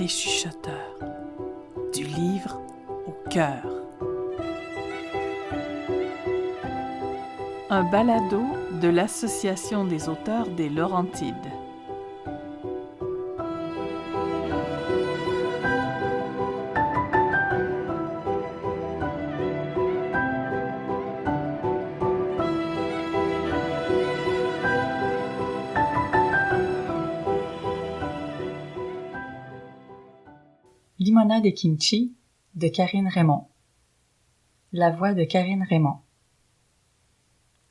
les chuchoteurs, du livre au cœur. Un balado de l'Association des auteurs des Laurentides. Limonade et kimchi de Karine Raymond. La voix de Karine Raymond.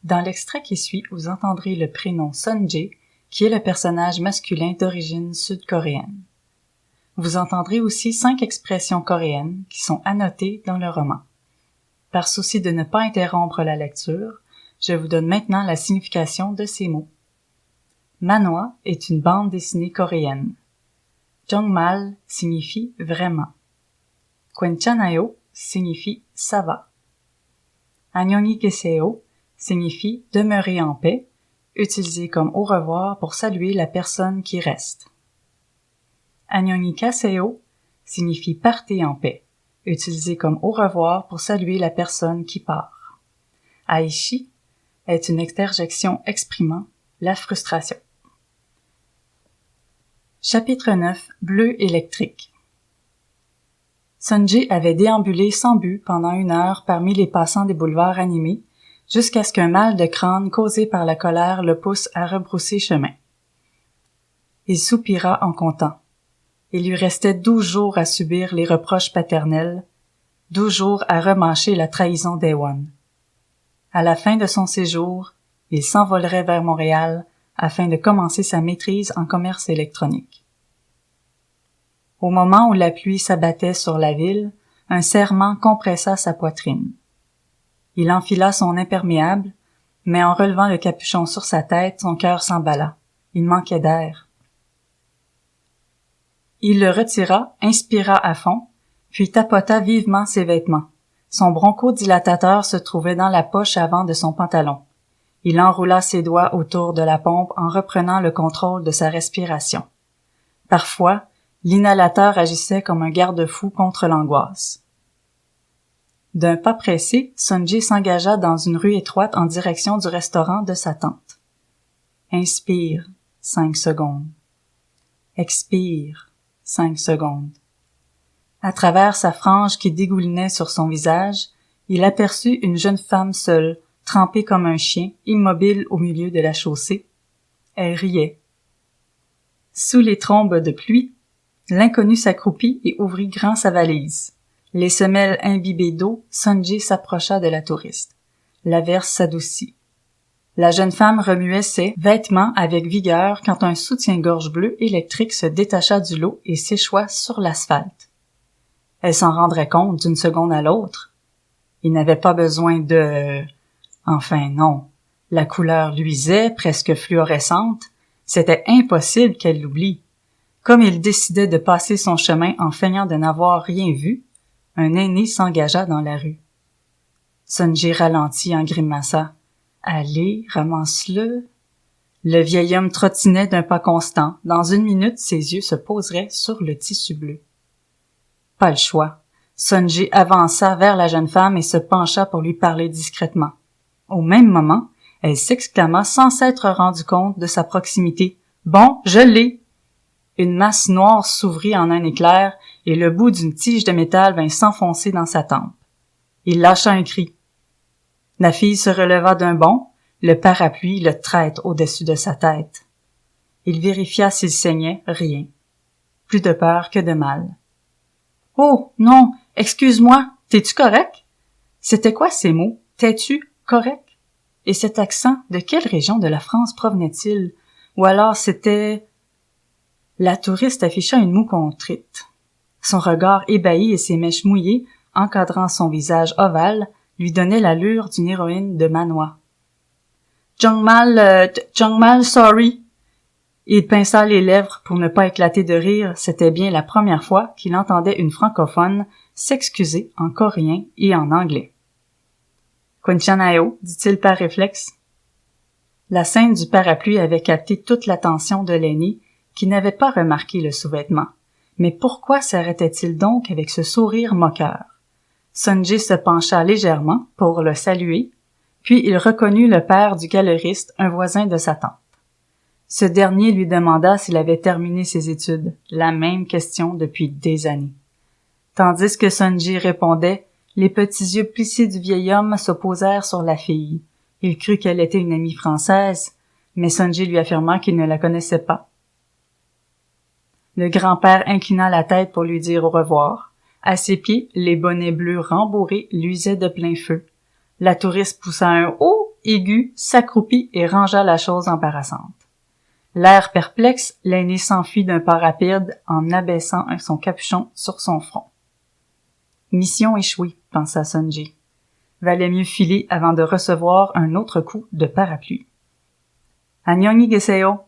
Dans l'extrait qui suit, vous entendrez le prénom Sunjae, qui est le personnage masculin d'origine sud-coréenne. Vous entendrez aussi 5 expressions coréennes qui sont annotées dans le roman. Par souci de ne pas interrompre la lecture, je vous donne maintenant la signification de ces mots. Manhwa est une bande dessinée coréenne. Jongmal signifie vraiment. Kwenchanayo signifie ça va. Annyeonghi keseyo signifie demeurer en paix, utilisé comme au revoir pour saluer la personne qui reste. Annyeonghi kaseyo signifie partez en paix, utilisé comme au revoir pour saluer la personne qui part. Aishi est une interjection exprimant la frustration. Chapitre 9. Bleu électrique. Sunjae avait déambulé sans but pendant 1 heure parmi les passants des boulevards animés, jusqu'à ce qu'un mal de crâne causé par la colère le pousse à rebrousser chemin. Il soupira en comptant. Il lui restait 12 jours à subir les reproches paternels, 12 jours à remâcher la trahison d'Ewan. À la fin de son séjour, il s'envolerait vers Montréal afin de commencer sa maîtrise en commerce électronique. Au moment où la pluie s'abattait sur la ville, un serrement compressa sa poitrine. Il enfila son imperméable, mais en relevant le capuchon sur sa tête, son cœur s'emballa. Il manquait d'air. Il le retira, inspira à fond, puis tapota vivement ses vêtements. Son bronchodilatateur se trouvait dans la poche avant de son pantalon. Il enroula ses doigts autour de la pompe en reprenant le contrôle de sa respiration. Parfois, l'inhalateur agissait comme un garde-fou contre l'angoisse. D'un pas pressé, Sunjae s'engagea dans une rue étroite en direction du restaurant de sa tante. Inspire, 5 secondes. Expire, 5 secondes. À travers sa frange qui dégoulinait sur son visage, il aperçut une jeune femme seule, trempée comme un chien, immobile au milieu de la chaussée. Elle riait. Sous les trombes de pluie, l'inconnu s'accroupit et ouvrit grand sa valise. Les semelles imbibées d'eau, Sunjae s'approcha de la touriste. L'averse s'adoucit. La jeune femme remuait ses vêtements avec vigueur quand un soutien-gorge bleu électrique se détacha du lot et s'échoua sur l'asphalte. Elle s'en rendrait compte d'une seconde à l'autre. Il n'avait pas besoin de... Enfin non, la couleur luisait, presque fluorescente. C'était impossible qu'elle l'oublie. Comme il décidait de passer son chemin en feignant de n'avoir rien vu, un aîné s'engagea dans la rue. Sunjae ralentit en grimaçant. « Allez, ramasse-le. » Le vieil homme trottinait d'un pas constant. Dans 1 minute, ses yeux se poseraient sur le tissu bleu. Pas le choix. Sunjae avança vers la jeune femme et se pencha pour lui parler discrètement. Au même moment, elle s'exclama sans s'être rendu compte de sa proximité. « Bon, je l'ai !» Une masse noire s'ouvrit en un éclair et le bout d'une tige de métal vint s'enfoncer dans sa tempe. Il lâcha un cri. La fille se releva d'un bond, le parapluie, le traître au-dessus de sa tête. Il vérifia s'il saignait, rien. Plus de peur que de mal. « Oh, non, excuse-moi, t'es-tu correct? » C'était quoi ces mots? « T'es-tu correct? » Et cet accent, de quelle région de la France provenait-il? Ou alors c'était... La touriste afficha une moue contrite. Son regard ébahi et ses mèches mouillées, encadrant son visage ovale, lui donnaient l'allure d'une héroïne de Manhwa. Jongmal, sorry. Il pinça les lèvres pour ne pas éclater de rire. C'était bien la première fois qu'il entendait une francophone s'excuser en coréen et en anglais. Kwenchanayo, dit-il par réflexe. La scène du parapluie avait capté toute l'attention de l'aîné, qui n'avait pas remarqué le sous-vêtement. Mais pourquoi s'arrêtait-il donc avec ce sourire moqueur? Sonji se pencha légèrement pour le saluer, puis il reconnut le père du galeriste, un voisin de sa tante. Ce dernier lui demanda s'il avait terminé ses études, la même question depuis des années. Tandis que Sonji répondait, les petits yeux plissés du vieil homme se posèrent sur la fille. Il crut qu'elle était une amie française, mais Sonji lui affirma qu'il ne la connaissait pas. Le grand-père inclina la tête pour lui dire au revoir. À ses pieds, les bonnets bleus rembourrés luisaient de plein feu. La touriste poussa un « oh » aigu, s'accroupit et rangea la chose embarrassante. L'air perplexe, l'aîné s'enfuit d'un pas rapide en abaissant son capuchon sur son front. Mission échouée, pensa Sonji. Valait mieux filer avant de recevoir un autre coup de parapluie. Annyeonghi geseo.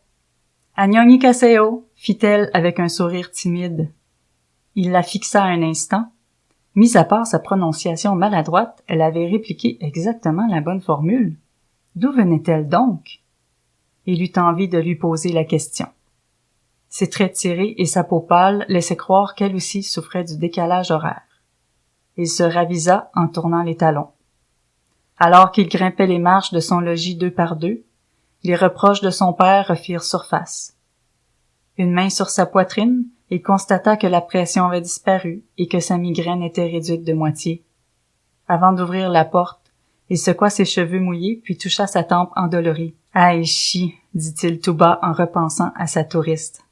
Annyeonghi gaseo, fit-elle avec un sourire timide. Il la fixa un instant. Mis à part sa prononciation maladroite, elle avait répliqué exactement la bonne formule. D'où venait-elle donc? Il eut envie de lui poser la question. Ses traits tirés et sa peau pâle laissaient croire qu'elle aussi souffrait du décalage horaire. Il se ravisa en tournant les talons. Alors qu'il grimpait les marches de son logis 2 par 2, les reproches de son père refirent surface. Une main sur sa poitrine, il constata que la pression avait disparu et que sa migraine était réduite de moitié. Avant d'ouvrir la porte, il secoua ses cheveux mouillés puis toucha sa tempe endolorie. « Aïe, chi !» dit-il tout bas en repensant à sa touriste.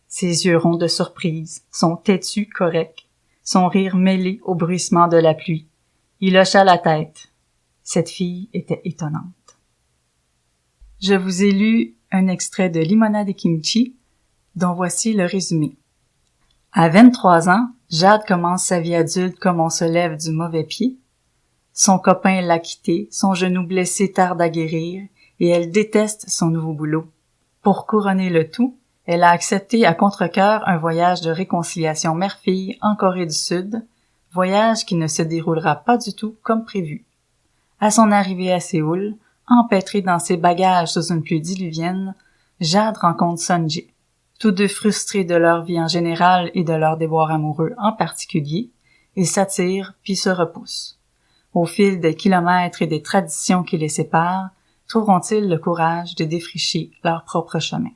Ses yeux ronds de surprise, son têtu correct, son rire mêlé au bruissement de la pluie. Il hocha la tête. Cette fille était étonnante. Je vous ai lu un extrait de Limonade et Kimchi, dont voici le résumé. À 23 ans, Jade commence sa vie adulte comme on se lève du mauvais pied. Son copain l'a quittée, son genou blessé tarde à guérir, et elle déteste son nouveau boulot. Pour couronner le tout, elle a accepté à contre-cœur un voyage de réconciliation mère-fille en Corée du Sud, voyage qui ne se déroulera pas du tout comme prévu. À son arrivée à Séoul, empêtrée dans ses bagages sous une pluie diluvienne, Jade rencontre Sonji. Tous deux frustrés de leur vie en général et de leur déboire amoureux en particulier, ils s'attirent puis se repoussent. Au fil des kilomètres et des traditions qui les séparent, trouveront-ils le courage de défricher leur propre chemin.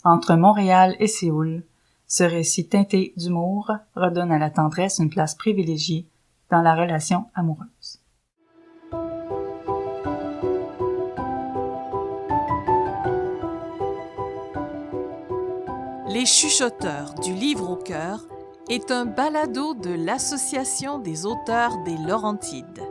Entre Montréal et Séoul, ce récit teinté d'humour redonne à la tendresse une place privilégiée dans la relation amoureuse. Les chuchoteurs du livre au cœur est un balado de l'Association des auteurs des Laurentides.